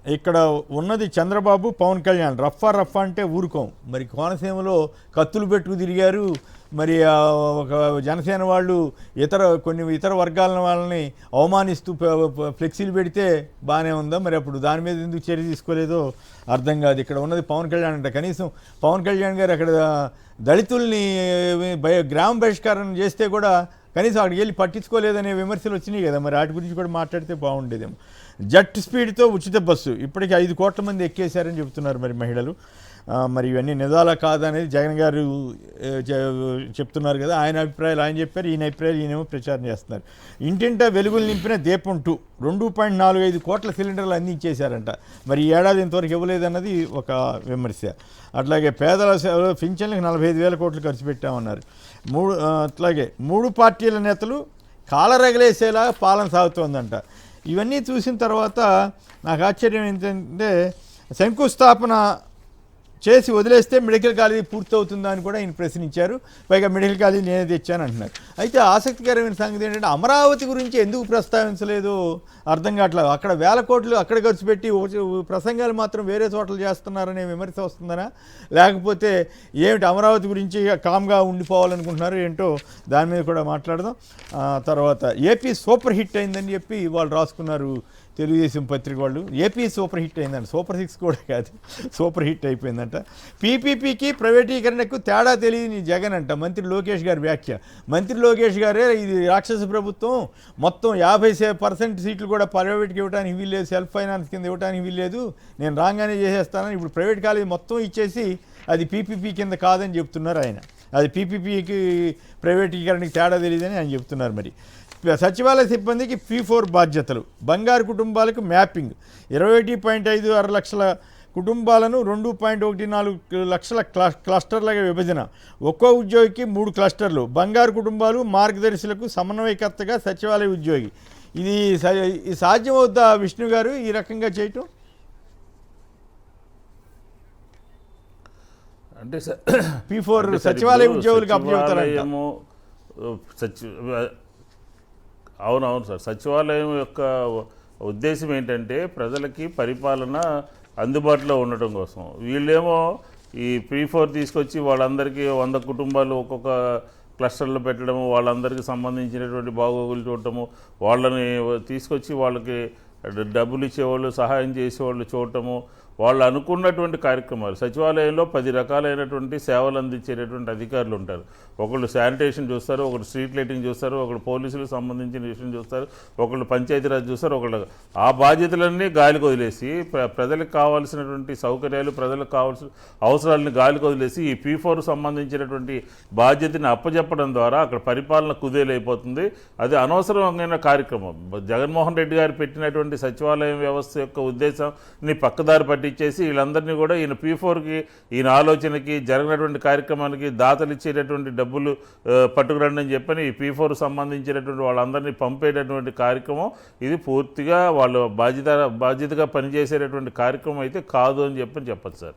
ఇక్కడ ఉన్నది చంద్రబాబు, పవన్ కళ్యాణ్. రఫ్ అంటే ఊరుకోం. మరి కోనసీమలో కత్తులు పెట్టుకు తిరిగారు. మరి ఒక జనసేన వాళ్ళు కొన్ని ఇతర వర్గాల వాళ్ళని అవమానిస్తూ ఫ్లెక్సీలు పెడితే బాగానే ఉందా? మరి అప్పుడు దాని మీద ఎందుకు చర్య తీసుకోలేదో అర్థం కాదు. ఇక్కడ ఉన్నది పవన్ కళ్యాణ్ అంటే కనీసం పవన్ కళ్యాణ్ గారు అక్కడ దళితుల్ని గ్రామ బహిష్కారం చేస్తే కూడా కనీసం అక్కడికి వెళ్ళి పట్టించుకోలేదనే విమర్శలు వచ్చినాయి కదా. మరి వాటి గురించి కూడా మాట్లాడితే బాగుండేదేమో. జెట్ స్పీడ్తో ఉచిత బస్సు ఇప్పటికీ 5 కోట్ల మంది ఎక్కేశారని చెప్తున్నారు మరి మహిళలు. మరి ఇవన్నీ నిజాలా కాదనేది జగన్ గారు చెప్తున్నారు కదా. ఆయన అభిప్రాయాలు ఆయన చెప్పారు, ఈయన అభిప్రాయాలు ఈయనేమో ప్రచారం చేస్తున్నారు. ఇంటింటా వెలుగులు నింపిన దీపం 2.45 కోట్ల సిలిండర్లు అందించేశారంట. మరి ఈ ఏడాది ఇంతవరకు ఇవ్వలేదన్నది ఒక విమర్శ. అట్లాగే పేదల పింఛన్లకు 45,000 కోట్లు ఖర్చు పెట్టామన్నారు. అట్లాగే 3 పార్టీల నేతలు కాలరగలేసేలా పాలన సాగుతోందంట. ఇవన్నీ చూసిన తర్వాత నాకు ఆశ్చర్యం ఏంటంటే శంకుస్థాపన చేసి వదిలేస్తే మెడికల్ కాలేజీ పూర్తవుతుందా అని కూడా ఆయన ప్రశ్నించారు. పైగా మెడికల్ కాలేజీ నేనే తెచ్చాను అంటున్నారు. అయితే ఆసక్తికరమైన సంగతి ఏంటంటే అమరావతి గురించి ఎందుకు ప్రస్తావించలేదు అర్థం కావట్లేదు. అక్కడ 1,000 కోట్లు అక్కడ ఖర్చు పెట్టి ప్రసంగాలు మాత్రం వేరే చోట్ల చేస్తున్నారనే విమర్శ వస్తుందనా, లేకపోతే ఏమిటి అమరావతి గురించి కామ్గా ఉండిపోవాలనుకుంటున్నారు ఏంటో దాని మీద కూడా మాట్లాడదాం. తర్వాత ఏపీ సూపర్ హిట్ అయిందని చెప్పి వాళ్ళు రాసుకున్నారు తెలుగుదేశం పత్రిక వాళ్ళు. ఏపీ సూపర్ హిట్ అయిందంట. సూపర్ 6 కూడా కాదు, సూపర్ హిట్ అయిపోయిందంట. పీపీపీకి ప్రైవేటీకరణకు తేడా తెలియని జగన్ అంట మంత్రి లోకేష్ గారి వ్యాఖ్య. మంత్రి లోకేష్ గారే ఇది రాక్షస ప్రభుత్వం, మొత్తం 50% సీట్లు కూడా ప్రైవేట్కి ఇవ్వడానికి వీల్లేదు, సెల్ఫ్ ఫైనాన్స్ కింద ఇవ్వడానికి వీల్లేదు, నేను రాగానే చేసేస్తానని ఇప్పుడు ప్రైవేట్ కాలేజీ మొత్తం ఇచ్చేసి అది పీపీపీ కింద కాదని చెప్తున్నారు ఆయన. అది పీపీపీకి ప్రైవేటీకరణకి తేడా తెలియదని ఆయన చెప్తున్నారు. మరి సచివాలయ సిబ్బందికి P4 బాధ్యతలు, బంగారు కుటుంబాలకు మ్యాపింగ్, 21.56 లక్షల కుటుంబాలను 2.14 లక్షల క్లస్టర్లుగా విభజన, ఒక్కో ఉద్యోగికి 3 క్లస్టర్లు, బంగారు కుటుంబాలు మార్గదర్శులకు సమన్వయకర్తగా సచివాలయ ఉద్యోగి. ఇది సాధ్యమవుద్దా విష్ణు గారు ఈ రకంగా చేయటం? అంటే P4 సచివాలయ ఉద్యోగులకు అప్పచెబుతారంట. అవునవును సార్. సచివాలయం యొక్క ఉద్దేశం ఏంటంటే ప్రజలకి పరిపాలన అందుబాటులో ఉండటం కోసం. వీళ్ళేమో ఈ P4 తీసుకొచ్చి వాళ్ళందరికీ 100 కుటుంబాలు ఒక్కొక్క క్లస్టర్లో పెట్టడము, వాళ్ళందరికీ సంబంధించినటువంటి బాగోగులు చూడటము, వాళ్ళని తీసుకొచ్చి వాళ్ళకి డబ్బులు ఇచ్చేవాళ్ళు, సహాయం చేసేవాళ్ళు చూడటము, వాళ్ళు అనుకున్నటువంటి కార్యక్రమాలు. సచివాలయంలో 10 రకాలైనటువంటి సేవలు అందించేటటువంటి అధికారులు ఉంటారు. ఒకళ్ళు శానిటేషన్ చూస్తారు, ఒకళ్ళు స్ట్రీట్ లైటింగ్ చూస్తారు, ఒకళ్ళు పోలీసులకు సంబంధించిన విషయం చూస్తారు, ఒకళ్ళు పంచాయతీరాజ్ చూస్తారు, ఒకళ్ళు ఆ బాధ్యతలన్నీ గాలికి వదిలేసి ప్రజలకు కావాల్సినటువంటి సౌకర్యాలు, ప్రజలకు కావాల్సిన అవసరాలని గాలికి వదిలేసి ఈ P4 సంబంధించినటువంటి బాధ్యతని అప్పచెప్పడం ద్వారా అక్కడ పరిపాలన కుదేలైపోతుంది. అది అనవసరమైన కార్యక్రమం. జగన్మోహన్ రెడ్డి గారు పెట్టినటువంటి సచివాలయం వ్యవస్థ యొక్క ఉద్దేశాన్ని పక్కదారి పట్టించేసి వీళ్ళందరినీ కూడా ఈయన P4కి, ఈయన ఆలోచనకి, జరిగినటువంటి కార్యక్రమానికి దాతలు ఇచ్చేటటువంటి డబ్బులు పట్టుకురండి అని చెప్పని ఈ P4 సంబంధించినటువంటి వాళ్ళందరినీ పంపేటటువంటి కార్యక్రమం ఇది పూర్తిగా వాళ్ళు బాధ్యతగా పనిచేసేటటువంటి కార్యక్రమం అయితే కాదు అని చెప్పని చెప్పచ్చు సార్.